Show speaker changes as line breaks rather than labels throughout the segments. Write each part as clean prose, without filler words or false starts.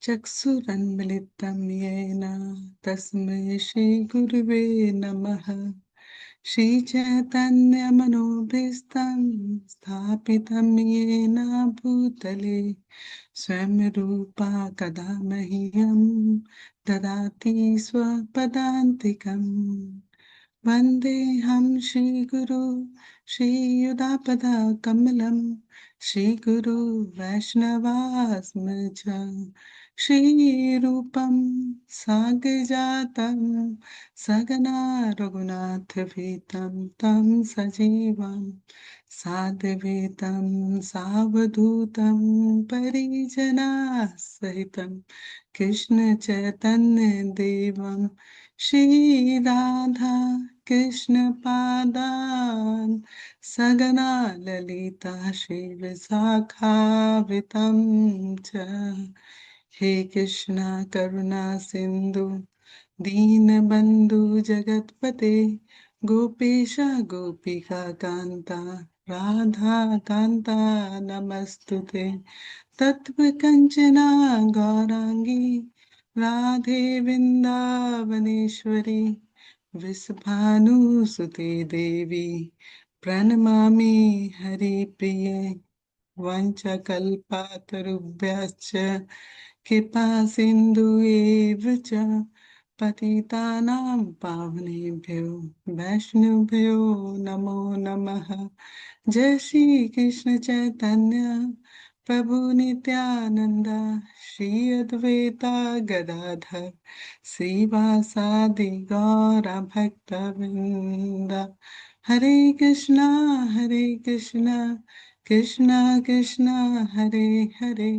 चक्षुरन्मिलितं येन तस्मै श्रीगुरुवे नमः। श्रीचैतन्यमनोभीष्टं स्थापितं येन भूतले स्वयं रूपा कदा मह्यं ददाति स्वपदान्तिकम्। वन्देऽहं श्रीगुरु श्रीयुतापदकमलं श्रीगुरु वैष्णवास्मि च। श्रीरूपं साग्रजातं सगना रघुनाथवेतं तं सजीवं साद्वैतं सावधूतं परिजनसहितं कृष्ण चैतन्य देवं श्री राधा कृष्ण पादान् सगना ललिता श्री विशाखावितं च। हे कृष्णा करुणा सिंधु दीनबंधु जगतपते गोपेश गोपिका कांता राधा कांता नमस्तुते। तत्व कंचना गौरांगी राधे वृंदावनेश्वरी वृषभानुसुते देवी प्रणमामि हरिप्रिये। वंशकल्पतरुभ्यश्च कृपा सिन्धुएव च पतितानां पावनेभ्यो वैष्णवेभ्यो नमो नमः। जय श्री कृष्ण चैतन्य प्रभु नित्यानंद श्री अद्वैता गदाधर श्रीवासादि गौर भक्तवृंद। हरे कृष्णा कृष्णा कृष्णा हरे हरे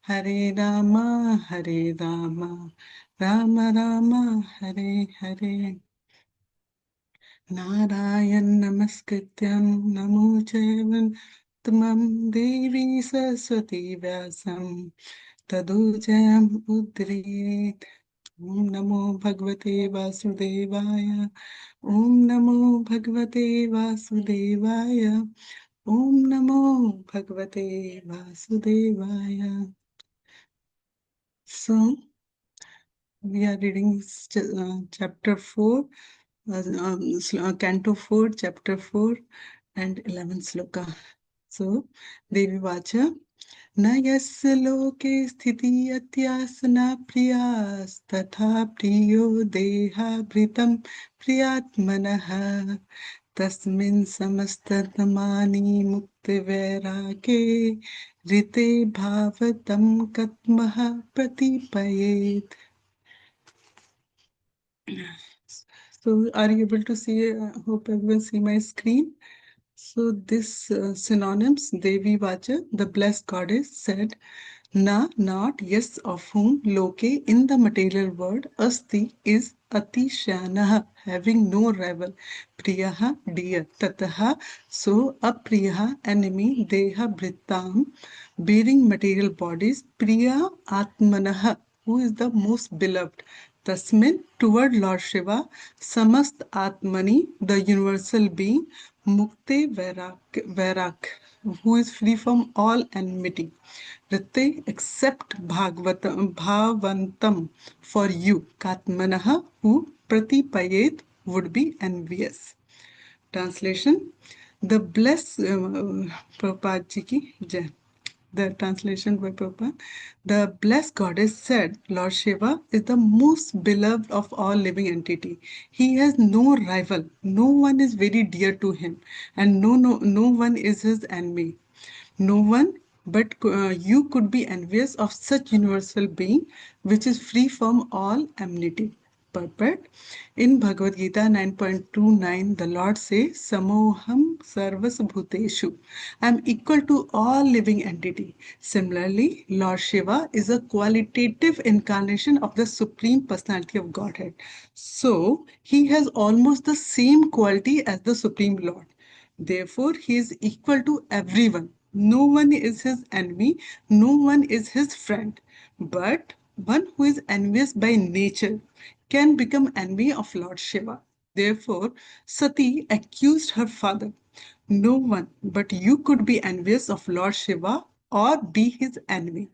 हरे राम राम राम हरे हरे। नारायण नमस्कृत्यं नमो चैवं देवी सरस्वती व्यासं ततो जयमुदीरयेत्। ओम नमो भगवते वासुदेवाय। ओम नमो भगवते वासुदेवाय। ओम नमो भगवते वासुदेवाय। So we are reading chapter 4, canto 4, chapter 4 and 11th sloka. So Devi Vacha न यस्य लोके स्थिति अत्यासना प्रियास्तथा प्रियो देहाभृतं प्रियात्मनः तस्मिन् समस्ततमानि मुक्तिवैरागे ऋते भावतं कथमः प्रतिपयेत्. So are you able to see? Hope everyone see my screen. So this synonyms, Devi Vacha, the blessed goddess, said, Na, not, yes, of whom, loke, in the material world, asti is atishanaha, having no rival, priyaha, dear, tataha, so apriyaha, enemy, deha, brittam, bearing material bodies, priya, atmanaha, who is the most beloved. Tasmin, toward Lord Shiva, Samast Atmani, the universal being, Mukte Vairak, who is free from all enmity. Rite, accept Bhavantam, for you, Katmanaha, who Pratipayet, would be envious. Translation: The blessed Prabhupada ji ki jai. The translation by Prabhupada. The blessed goddess said, Lord Shiva is the most beloved of all living entity. He has no rival. No one is very dear to him, and no one is his enemy. No one but you could be envious of such universal being which is free from all enmity. Purport. In Bhagavad Gita 9.29, the Lord says, Samoham Sarvas Bhuteshu. I am equal to all living entity. Similarly, Lord Shiva is a qualitative incarnation of the Supreme Personality of Godhead. So, he has almost the same quality as the Supreme Lord. Therefore, he is equal to everyone. No one is his enemy, no one is his friend. But one who is envious by nature can become envy of Lord Shiva. Therefore, Sati accused her father. No one but you could be envious of Lord Shiva or be his enemy.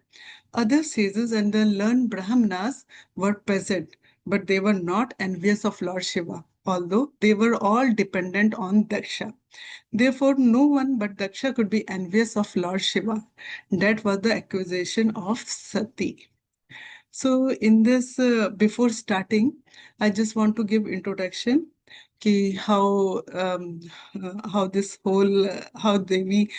Other sages and the learned Brahmanas were present, but they were not envious of Lord Shiva, although they were all dependent on Daksha. Therefore, no one but Daksha could be envious of Lord Shiva. That was the accusation of Sati. So, in this, before starting, I just want to give introduction कि how this whole how Devi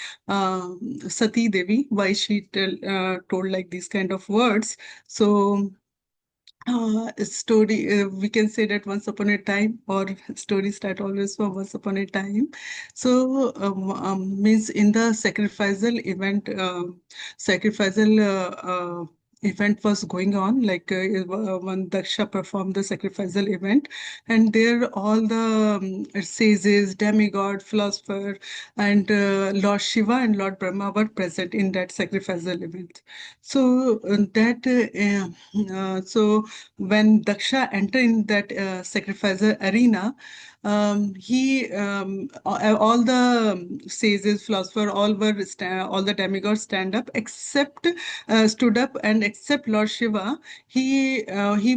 Sati Devi, why she told like these kind of words. So story, we can say that once upon a time, or story start always from once upon a time. So means in the sacrificial event was going on, like when Daksha performed the sacrificial event, and there all the sages, demigod, philosopher, and Lord Shiva and Lord Brahma were present in that sacrificial event. So so when Daksha entered in that sacrificial arena, all the sages, philosopher, all the demigods stand up, except stood up, and except Lord Shiva, he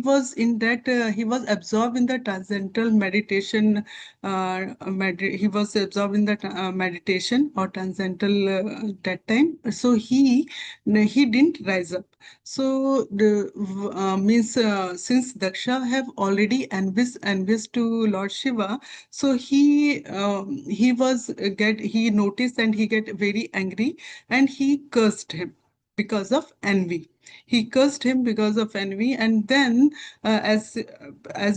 was in that he was absorbed in the transcendental meditation. He was absorbed in the meditation or transcendental that time. So he didn't rise up. So the means since Daksha have already envious to Lord Shiva, so he was he noticed and he get very angry, and he cursed him because of envy. He cursed him because of envy, and then as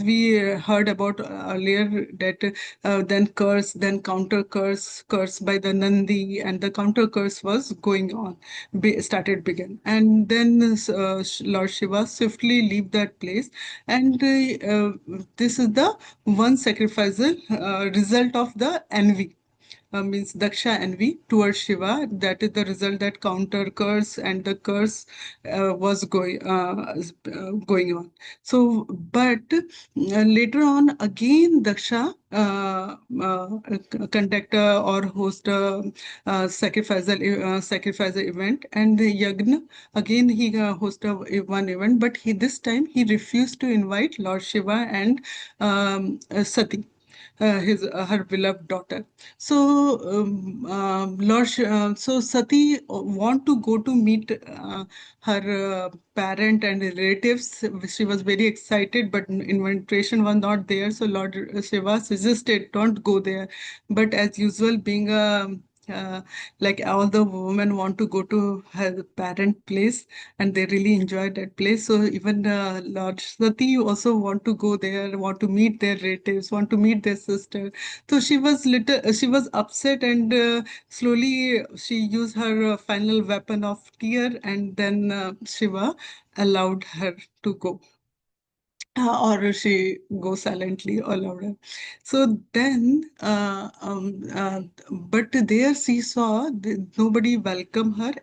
we heard about earlier, that then then counter curse by the Nandi, and the counter curse was going on, started begin, and then Lord Shiva swiftly leave that place, and this is the one sacrificial result of the envy, means Daksha envy towards Shiva. That is the result, that counter curse, and the curse was going on. So, but later on, again Daksha conduct or host a sacrificial event, and the Yagna again he host one event, but this time he refused to invite Lord Shiva and Sati, his her beloved daughter. So so Sati want to go to meet her parent and relatives. She was very excited, but invitation was not there. So Lord Shiva suggested, don't go there. But as usual, being a like all the women want to go to her parent place, and they really enjoy that place. So even Lord Sati also want to go there, want to meet their relatives, want to meet their sister. So she was upset, and slowly she used her final weapon of tear, and then Shiva allowed her to go, or she goes silently or louder. So then, but there she saw nobody welcome her,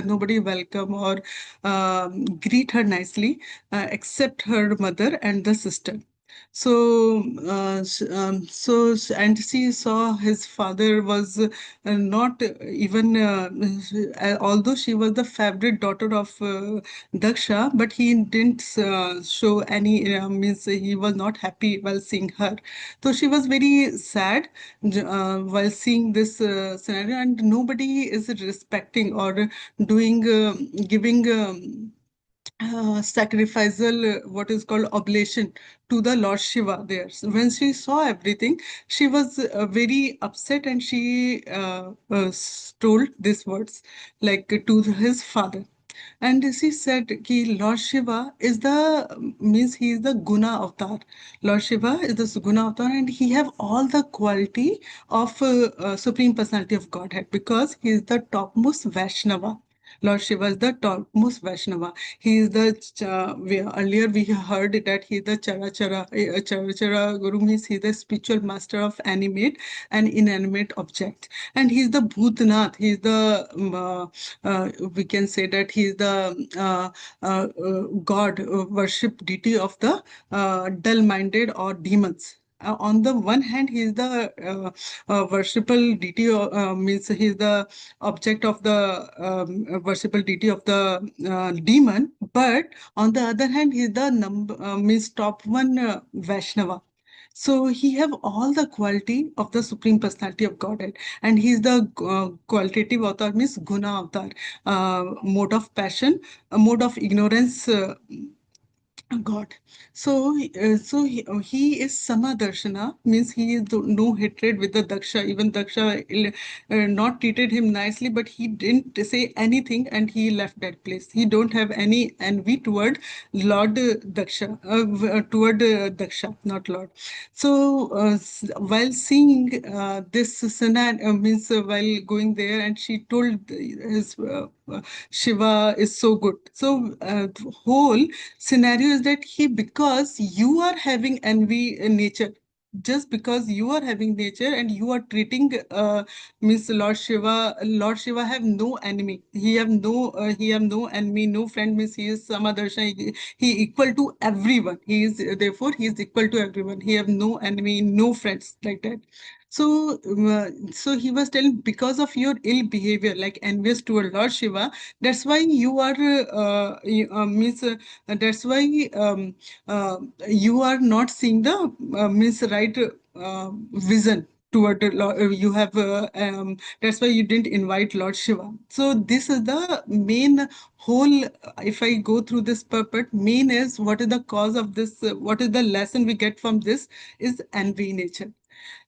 nobody welcome or greet her nicely, except her mother and the sister. So, and she saw his father was not even, although she was the favorite daughter of Daksha, but he didn't show any, means he was not happy while seeing her. So she was very sad while seeing this scenario, and nobody is respecting or doing, giving. Sacrificial, what is called oblation to the Lord Shiva there. So when she saw everything, she was very upset, and she told these words like to his father. And she said ki Lord Shiva is the, means he is the Guna avatar. Lord Shiva is the Guna avatar, and he have all the quality of Supreme Personality of Godhead, because he is the topmost Vaishnava. Lord Shiva is the topmost Vaishnava. He is the, earlier we heard that he is the Charachara Guru, means he is the spiritual master of animate and inanimate object. And he is the Bhutnath. He is the, we can say that he is the God, worship deity of the dull-minded or demons. on the one hand, he is the worshipable deity, means he is the object of the worshipable deity of the demon. But on the other hand, he is the means top one Vaishnava. So he have all the quality of the Supreme Personality of Godhead, and he is the qualitative avatar, means guna avatar, mode of passion, a mode of ignorance. God. So, he is Samadarshana, means he is no hatred with the Daksha. Even Daksha not treated him nicely, but he didn't say anything and he left that place. He don't have any envy toward Lord Daksha, toward Daksha, not Lord. So, while seeing this scenario, means while going there, and she told his Shiva is so good. So, the whole scenario is that he, because you are having envy in nature, just because you are having nature and you are treating means Lord Shiva have no enemy. He have no enemy, no friend, means he is Samadarshana. He equal to everyone. He is, therefore he is equal to everyone. He have no enemy, no friends, like that. So, so he was telling, because of your ill behavior, like envious toward Lord Shiva, that's why you are means that's why you are not seeing the means right vision toward you have that's why you didn't invite Lord Shiva. So this is the main whole. If I go through this purport, main is what is the cause of this, what is the lesson we get from this, is envy nature.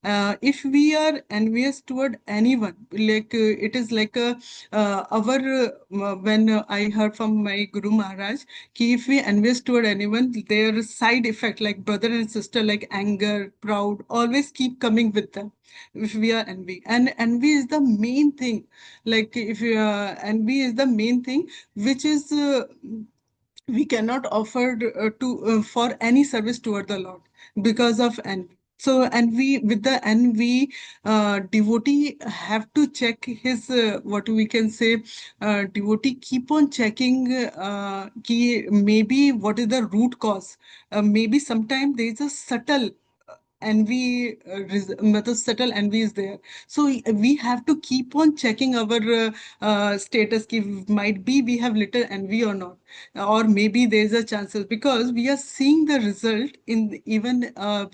If we are envious toward anyone, like it is like a our when I heard from my Guru Maharaj, ki if we envious toward anyone, their side effect, like brother and sister, like anger, proud, always keep coming with them. If we are envy, and envy is the main thing, like if you envy is the main thing which is we cannot offer to for any service toward the Lord because of envy. So envy, with the envy, devotee have to check his what we can say. Devotee keep on checking ki maybe what is the root cause. Maybe sometimes there is a subtle envy, subtle envy is there. So we have to keep on checking our status, ki might be we have little envy or not, or maybe there is a chances, because we are seeing the result in even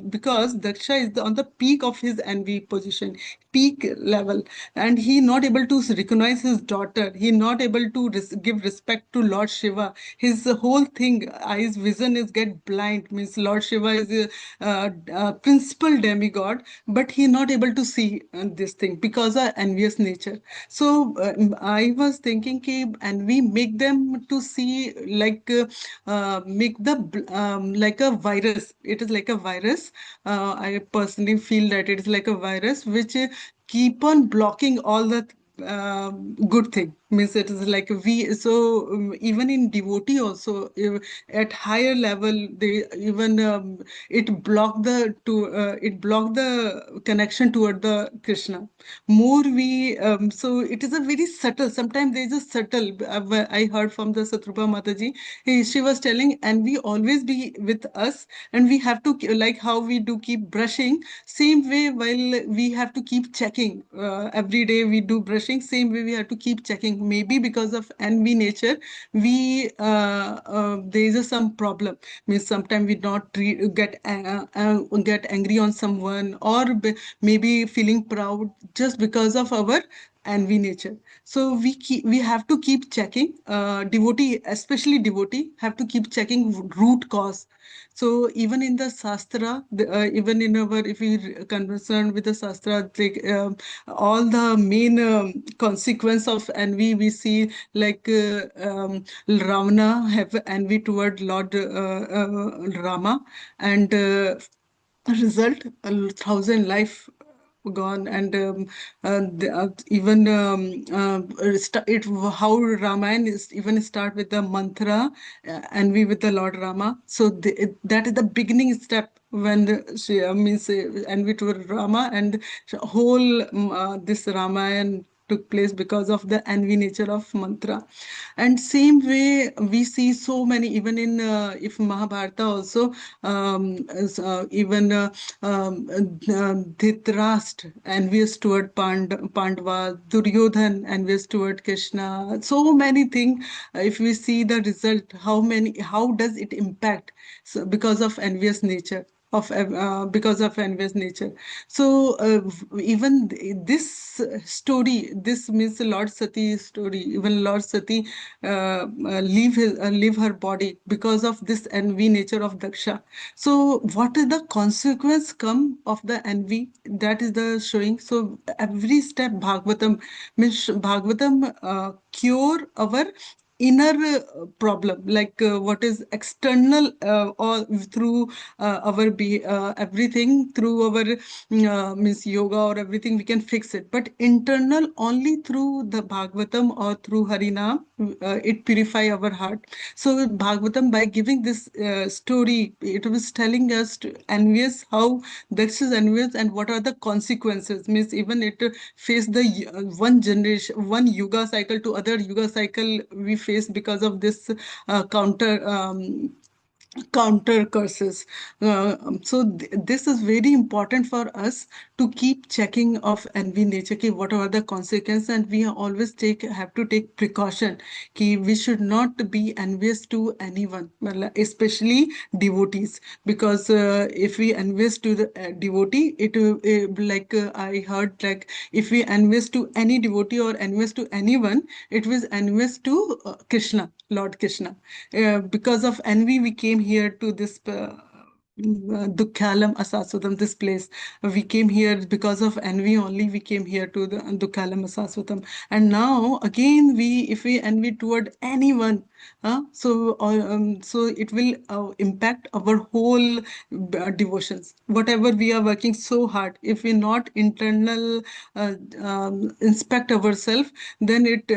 because Daksha is on the peak of his envy position, peak level, and he not able to recognize his daughter. He not able to give respect to Lord Shiva. His whole thing, eyes vision is get blind. Means Lord Shiva is a principal demigod, but he not able to see this thing because of envious nature. So I was thinking, ki, and we make them to see like make the like a virus. It is like a virus. I personally feel that it is like a virus which keep on blocking all the good thing. Means it is like we, so even in devotee also, at higher level they even it block the to it block the connection toward the Krishna. More we so it is a very subtle, sometimes there is a subtle. I heard from the Satrupa Mataji, she was telling, and we always be with us, and we have to like how we do keep brushing, same way while we have to keep checking every day we do brushing, same way we have to keep checking. Maybe because of envy nature, we there is some problem. Means sometimes we not get angry on someone, or maybe feeling proud just because of our envy nature. So we have to keep checking. Devotee, especially devotee, have to keep checking root cause. So even in the Shastra, even in our, if we concerned with the Shastra, like all the main consequence of envy we see, like Ravana have envy toward Lord Rama, and result a thousand life gone. And even it, how Ramayana is even start with the mantra, envy with the Lord Rama. So that is the beginning step when she means envy to Rama, and whole this Ramayana took place because of the envy nature of mantra. And same way we see so many, even in if Mahabharata also, even Dhritarashtra envious toward Pandava, Duryodhan envious toward Krishna, so many things. If we see the result, how does it impact, so because of envious nature, because of envious nature. So even this story, this means Lord Sati's story, even Lord Sati leave her body because of this envy nature of Daksha. So what is the consequence come of the envy? That is the showing. So every step Bhagavatam cure our inner problem, like what is external, or through everything through our means yoga or everything we can fix it, but internal only through the Bhagavatam or through Harinam, it purify our heart. So Bhagavatam, by giving this story, it was telling us to envious, how this is envious and what are the consequences, means even it face the one generation, one yuga cycle to other yuga cycle we face because of this counter curses. So this is very important for us to keep checking of envy nature, ki what are the consequences, and we always have to take precaution, ki we should not be envious to anyone, especially devotees, because if we envious to the devotee, like I heard, like if we envious to any devotee or envious to anyone, it was envious to Krishna, Lord Krishna. Because of envy, we came here to this Dukhalam Asasudam, this place. We came here because of envy only. We came here to the Dukhalam Asasudam. And now again, if we envy toward anyone, so it will impact our whole devotions. Whatever we are working so hard, if we not internal inspect ourselves, then it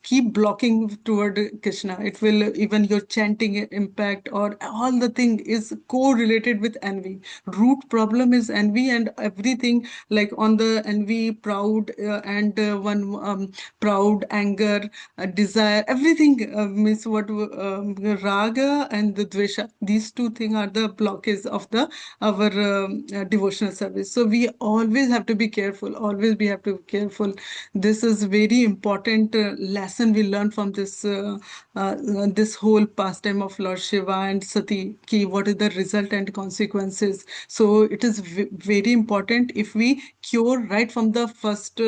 keep blocking toward Krishna. It will, even your chanting impact or all the thing is correlated with envy. Root problem is envy, and everything like on the envy, proud, and one proud, anger, desire, everything means what raga and the dvesha. These two things are the blockage of the our devotional service. So we always have to be careful. Always we have to be careful. This is very important lesson we learn from this whole pastime of Lord Shiva and Sati. Ki what is the result and consequences? So it is very important if we cure right from the first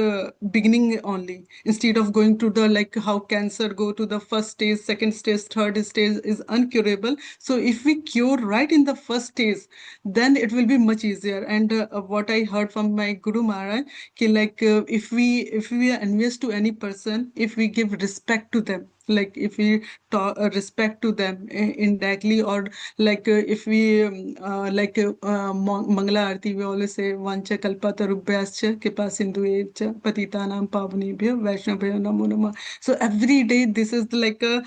beginning only, instead of going to the, like how cancer go to the first stage, second stage, third stage is uncurable. So if we cure right in the first stage, then it will be much easier. And what I heard from my Guru Maharaj, ki like if we are envious to any person, if we give respect to them, like if we talk respect to them indirectly, or like if we Mangala Arati, we always say vancha kalpatarubhyascha kripa sindhuecha patitanam pavanebhyo vaishnavabhyo namo namah. So every day this is like a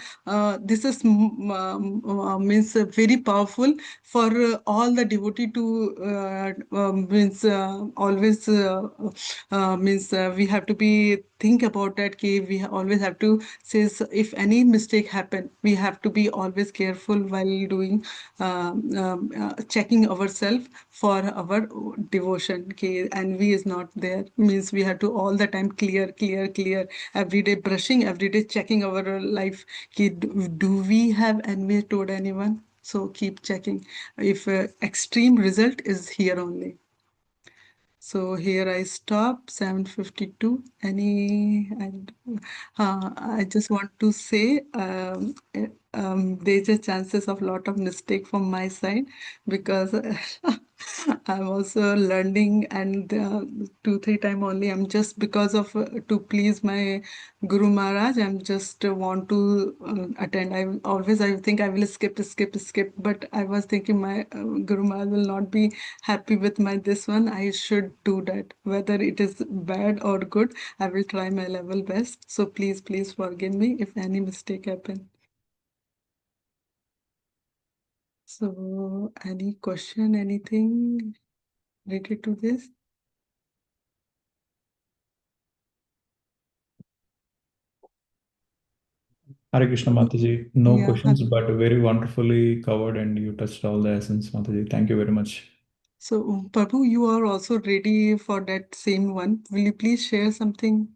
this is means very powerful for all the devotee to means always means we have to be think about that, ki we always have to say, if any mistake happen, we have to be always careful while doing checking ourselves for our devotion, ki envy is not there, means we have to all the time clear every day, brushing every day, checking our life, ki do we have envy toward anyone. So keep checking. If extreme result is here only. So here I stop, 7:52. I just want to say there's a chances of lot of mistake from my side, because I'm also learning, and two, three time only. I'm just because of to please my Guru Maharaj. I'm just want to attend. I think I will skip. But I was thinking my Guru Maharaj will not be happy with my this one. I should do that. Whether it is bad or good, I will try my level best. So please forgive me if any mistake happen. So any question, anything related to this?
Hare Krishna, Mataji. No
Yeah.
questions, but very wonderfully covered, and you touched all the essence, Mataji. Thank you very much.
So, Prabhu, you are also ready for that same one. Will you please share something?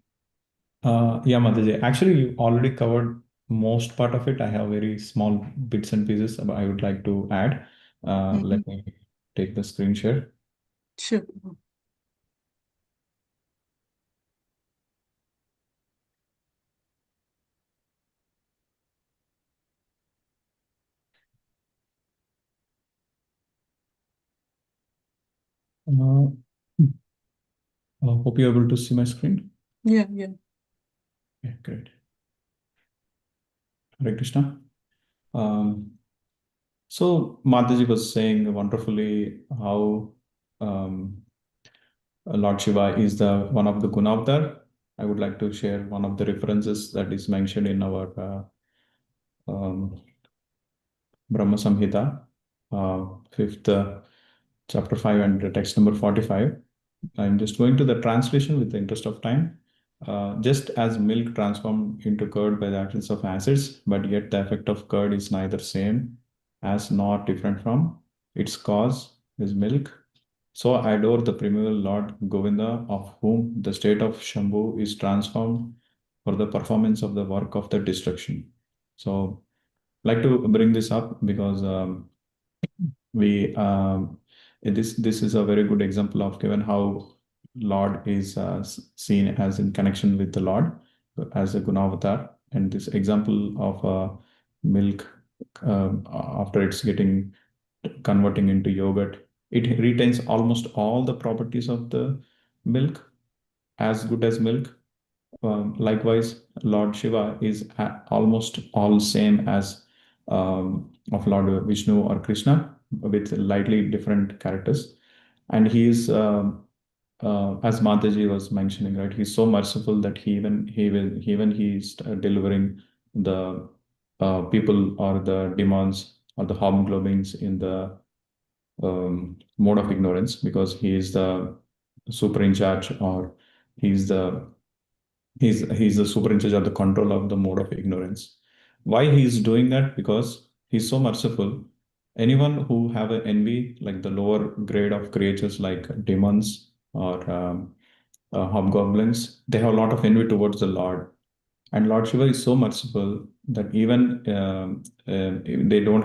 Yeah, Mataji. Actually, you already covered most part of it. I have very small bits and pieces I would like to add.
Mhm.
Let me take the screen share.
Sure.
Uh, Hope you're able to see my screen.
Yeah, yeah.
Yeah, great. Hare Krishna. Um, so Mataji was saying wonderfully how um, Lord Shiva is the one of the Gunavatar. I would like to share one of the references that is mentioned in our um, Brahma Samhita, fifth chapter 5 and text number 45. I'm just going to the translation with the interest of time. Just as milk transformed into curd by the actions of acids, but yet the effect of curd is neither same as nor different from its cause is milk. So I adore the primeval Lord Govinda, of whom the state of Shambhu is transformed for the performance of the work of the destruction. So like to bring this up because we this is a very good example of given how Lord is seen as in connection with the Lord as a Gunavatar, and this example of milk after it's getting converting into yogurt, it retains almost all the properties of the milk as good as milk. Likewise, Lord Shiva is almost all same as of Lord Vishnu or Krishna with lightly different characters. And he is, as Mataji was mentioning, right? He's so merciful that he is delivering the people or the demons or the hobgoblins in the mode of ignorance because he is the super in charge or he's the he's the super in charge of the control of the mode of ignorance. Why he's doing that? Because he's so merciful. Anyone who have an envy, like the lower grade of creatures like demons or hobgoblins, they have a lot of envy towards the Lord. And Lord Shiva is so merciful that even they don't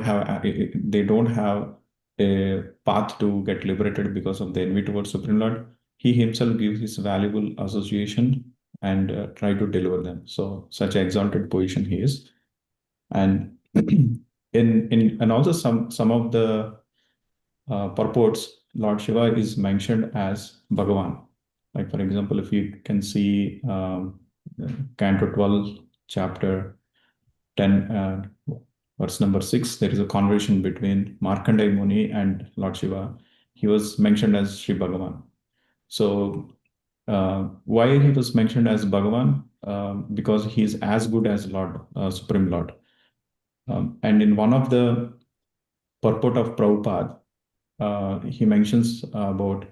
have a path to get liberated because of the envy towards Supreme Lord. He himself gives his valuable association and try to deliver them. So such an exalted position he is. And in and also some of the purports, Lord Shiva is mentioned as Bhagavan. Like for example, if you can see Canto 12, chapter 10, verse number 6, there is a conversation between Markandeya Muni and Lord Shiva. He was mentioned as Sri Bhagavan. So why he was mentioned as Bhagavan? Because he is as good as Lord, Supreme Lord. And in one of the purport of Prabhupada, he mentions about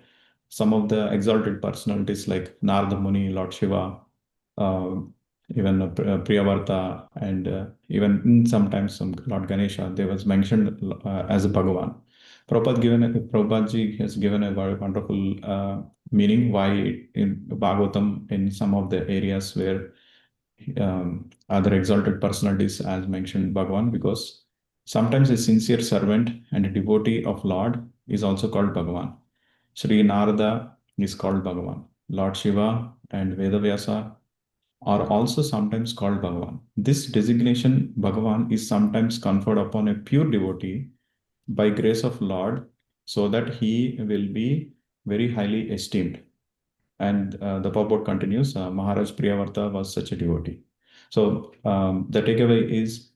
some of the exalted personalities like Narada Muni, Lord Shiva, uh, even Priyavarta, and even sometimes some Lord Ganesha. They was mentioned as a Bhagavan. Prabhupada ji has given a very wonderful meaning why in Bhagavatam in some of the areas where other exalted personalities as mentioned Bhagavan because sometimes a sincere servant and a devotee of Lord is also called Bhagavan. Sri Narada is called Bhagavan. Lord Shiva and Vedavyasa are also sometimes called Bhagavan. This designation Bhagavan is sometimes conferred upon a pure devotee by grace of Lord so that he will be very highly esteemed. And the purport continues, Maharaj Priyavarta was such a devotee. So the takeaway is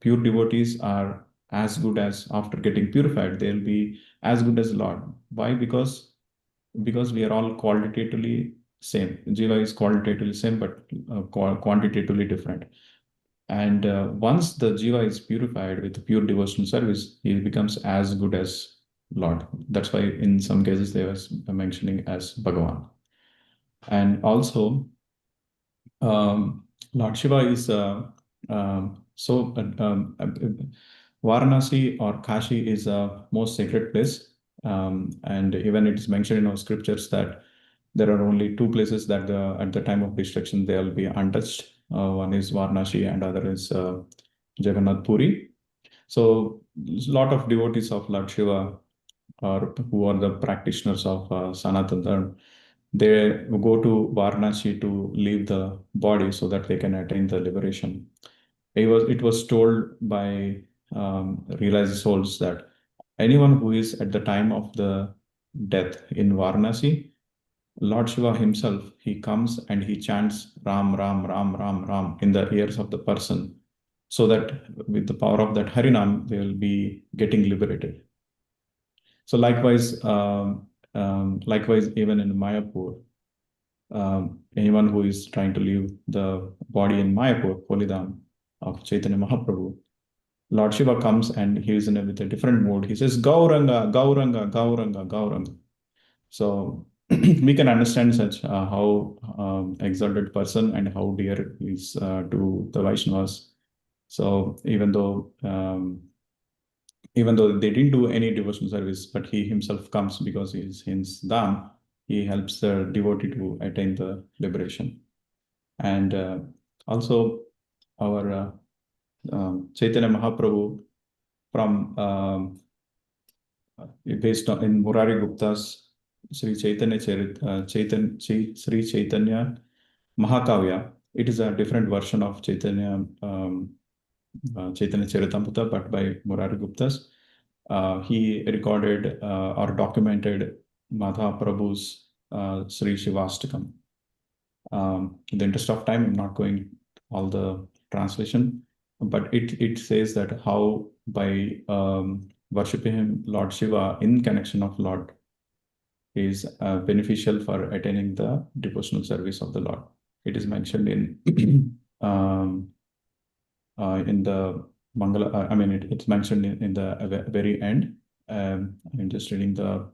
pure devotees are as good as after getting purified, they'll be as good as Lord. Why? Because we are all qualitatively same. Jiva is qualitatively same, but quantitatively different. And once the jiva is purified with pure devotional service, he becomes as good as Lord. That's why in some cases they was mentioning as Bhagavan. And also, Lord Shiva is So Varanasi or Kashi is a most sacred place, and even it is mentioned in our scriptures that there are only two places that at the time of destruction they will be untouched. One is Varanasi and other is Jagannath Puri. So a lot of devotees of Lord Shiva or who are the practitioners of Sanatana Dharma, they go to Varanasi to leave the body so that they can attain the liberation. It was told by realized souls that anyone who is at the time of the death in Varanasi, Lord Shiva himself, he comes and he chants Ram, Ram, Ram, Ram, Ram in the ears of the person, so that with the power of that Harinam, they will be getting liberated. So likewise, even in Mayapur, anyone who is trying to leave the body in Mayapur, Holidam of Chaitanya Mahaprabhu, Lord Shiva comes and he is with a different mood. He says, Gauranga, Gauranga, Gauranga, Gauranga. So we can understand such how exalted person and how dear he is to the Vaishnavas. So even though they didn't do any devotional service, but he himself comes because he is his Dham, he helps the devotee to attain the liberation. And also our Chaitanya Mahaprabhu from based on in Murari Gupta's Sri Chaitanya Sri Chaitanya Mahakavya. It is a different version of Chaitanya Chaitanya Charitamrita, but by Murari Gupta's. He recorded or documented Madha Prabhu's Sri Shivastakam. In the interest of time, I'm not going all the translation, but it says that how by worshipping him, Lord Shiva, in connection of Lord, is beneficial for attaining the devotional service of the Lord. It is mentioned in the Mangala. I mean, it's mentioned in the very end. I'm just reading the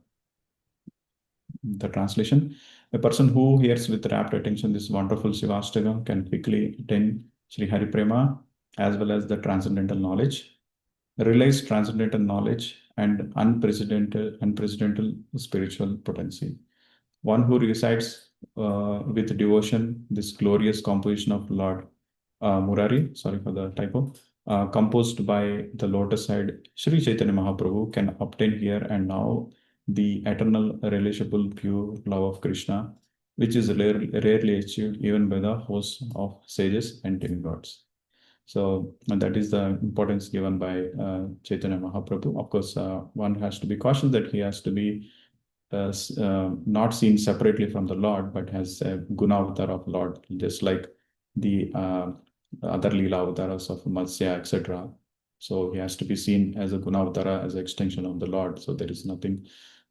translation. A person who hears with rapt attention this wonderful Shivastakam can quickly attain Sri Hari Prema as well as the transcendental knowledge, realize transcendental knowledge and unprecedented spiritual potency. One who recites with devotion this glorious composition of Lord Murari, sorry for the typo, composed by the lotus side Sri Chaitanya Mahaprabhu, can obtain here and now the eternal relishable pure love of Krishna, which is rarely achieved even by the hosts of sages and demigods. So and that is the importance given by Chaitanya Mahaprabhu. Of course, one has to be cautious that he has to be not seen separately from the Lord, but has a guna avatar of Lord, just like the other Leela avatars of Matsya, etc. So he has to be seen as a guna avatara, as an extension of the Lord. So there is nothing,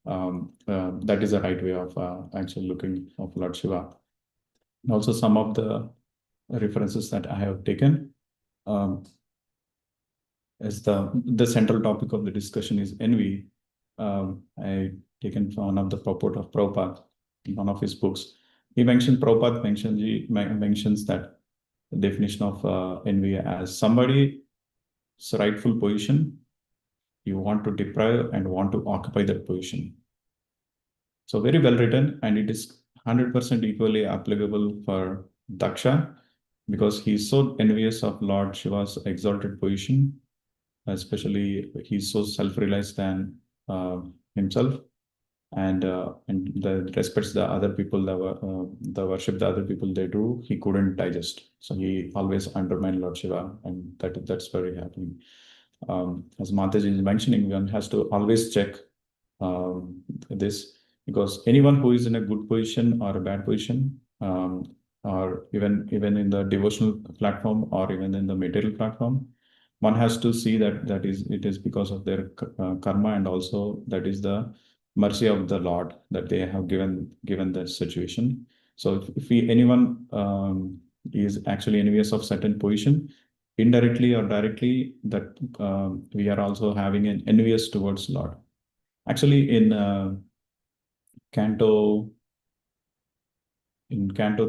that is the right way of actually looking of Lord Shiva. Also, some of the references that I have taken as the central topic of the discussion is envy. I taken from one of the purport of Prabhupada in one of his books. He mentioned Prabhupada mentions that the definition of envy as somebody's rightful position you want to deprive and want to occupy that position. So very well written, and it is 100% equally applicable for Daksha because he is so envious of Lord Shiva's exalted position, especially he's so self-realized than himself, and the respects the other people, the worship the other people they do, he couldn't digest. So he always undermined Lord Shiva, and that's very happening. As Mataji is mentioning, one has to always check this because anyone who is in a good position or a bad position, or even in the devotional platform or even in the material platform, one has to see that it is because of their karma, and also that is the mercy of the Lord that they have given the situation. So if anyone is actually envious of certain position, indirectly or directly, that we are also having an envious towards Lord. Actually, Canto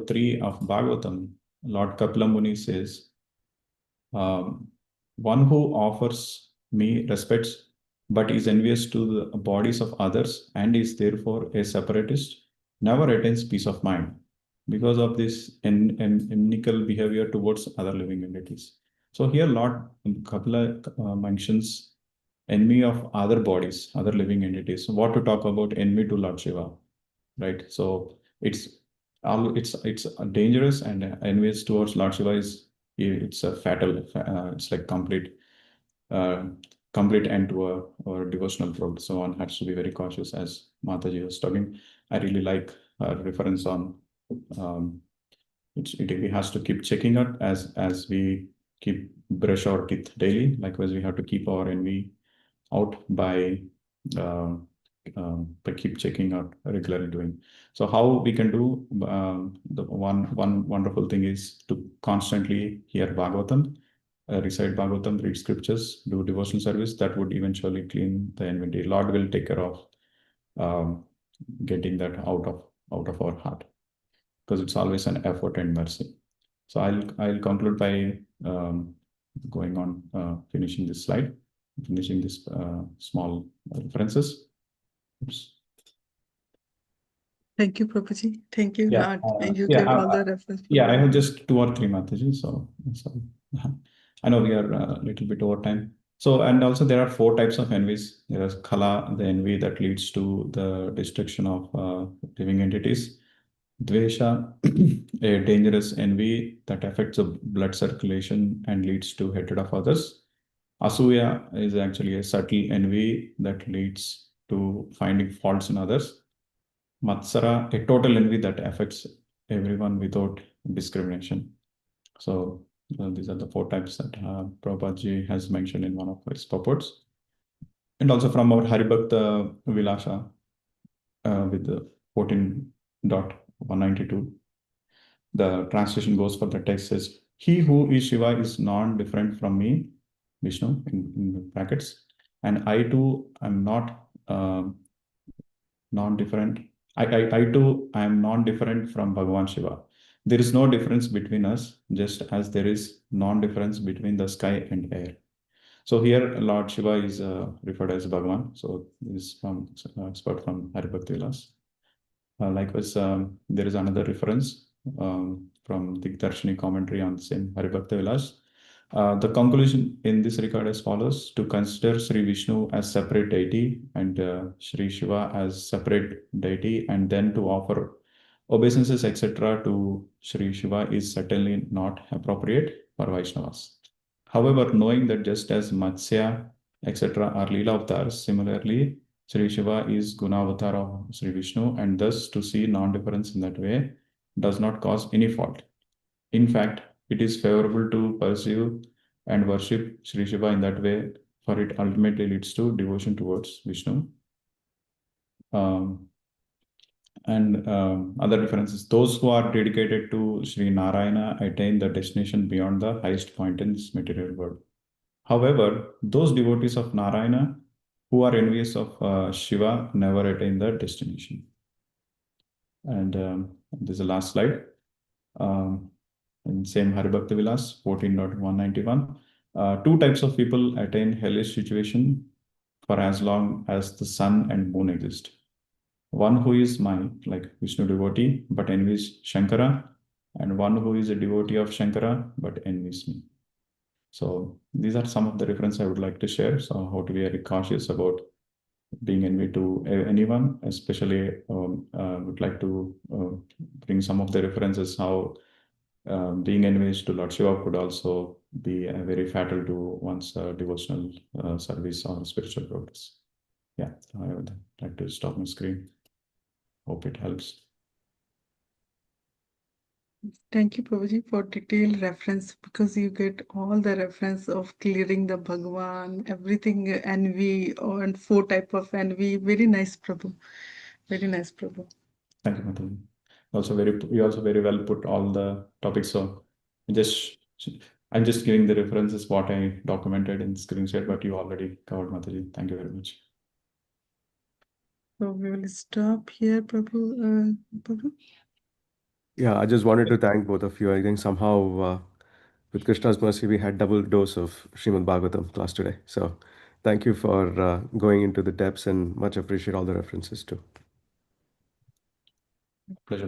3 of Bhagavatam, Lord Kapila Muni says, One who offers me respects but is envious to the bodies of others and is therefore a separatist never attains peace of mind because of this inimical behavior towards other living entities. So here Lord Kapila mentions enemy of other bodies, other living entities. What to talk about enemy to Lord Shiva, right? So it's dangerous, and envious towards Lord Shiva is it's a fatal. It's like uh, complete end to a devotional road. So one has to be very cautious, as Mataji was talking. I really like her reference on um, we has to keep checking it as we keep brush our teeth daily. Likewise, we have to keep our envy out um, by keep checking out regularly doing. So how we can do the one wonderful thing is to constantly hear Bhagavatam, recite Bhagavatam, read scriptures, do devotional service. That would eventually clean the inventory. Lord will take care of um, getting that out of our heart, because it's always an effort and mercy. So I'll conclude by going on finishing this slide, finishing this small references. Oops.
Thank you, Prabhuji. Thank you.
Yeah,
You
yeah,
gave all the reference for
yeah. I have
Bhagavad.
just 2 or 3, Mataji. So I know we are a little bit over time. So, and also there are 4 types of envies. There is kala, the envy that leads to the destruction of living entities. Dvesha, a dangerous envy that affects the blood circulation and leads to hatred of others. Asuya is actually a subtle envy that leads to finding faults in others. Matsara, a total envy that affects everyone without discrimination. So these are the 4 types that Prabhupada has mentioned in one of his purports. And also from our Haribhakta Vilasa with the 14.192, the translation goes for the text says, "He who is Shiva is non-different from me," Vishnu in brackets, "and I too am not non-different. I too am non-different from Bhagavan Shiva. There is no difference between us, just as there is non-difference between the sky and air." So here, Lord Shiva is referred as Bhagavan. So this is from expert from Haribhakti Vilas. Likewise, there is another reference from the Darshini commentary on the same Haribhakti Vilas. The conclusion in this regard as follows: to consider Sri Vishnu as separate deity and Sri Shiva as separate deity, and then to offer obeisances, etc., to Sri Shiva is certainly not appropriate for Vaishnavas. However, knowing that just as Matsya, etc., are Leela avatars, similarly, Sri Shiva is Gunavatar of Sri Vishnu, and thus to see non-difference in that way does not cause any fault. In fact, it is favorable to pursue and worship Sri Shiva in that way, for it ultimately leads to devotion towards Vishnu. Um, and other differences. Those who are dedicated to Sri Narayana attain the destination beyond the highest point in this material world. However, those devotees of Narayana who are envious of Shiva never attain the destination. And this is the last slide. In same Haribhakti Vilas 14.191. 2 types of people attain hellish situation for as long as the sun and moon exist. One who is my, like Vishnu devotee, but envies Shankara, and one who is a devotee of Shankara, but envies me. So these are some of the references I would like to share. So how to be very cautious about being envy to anyone, especially would like to bring some of the references how being envious to Lord Shiva could also be very fatal to one's devotional service or spiritual progress. Yeah, I would like to stop my screen. Hope it helps.
Thank you, Prabhuji, for detailed reference, because you get all the reference of clearing the Bhagwan, everything, envy, and 4 type of envy. Very nice, Prabhu. Very nice, Prabhu.
Thank you, Mataji. You also very well put all the topics. So just I'm just giving the references what I documented in screen share, but you already covered, Mataji. Thank you very much.
So we will stop here, Prabhu. Prabhu.
Yeah, I just wanted to thank both of you. I think somehow with Krishna's mercy, we had double dose of Srimad Bhagavatam class today. So thank you for going into the depths, and much appreciate all the references too.
Pleasure.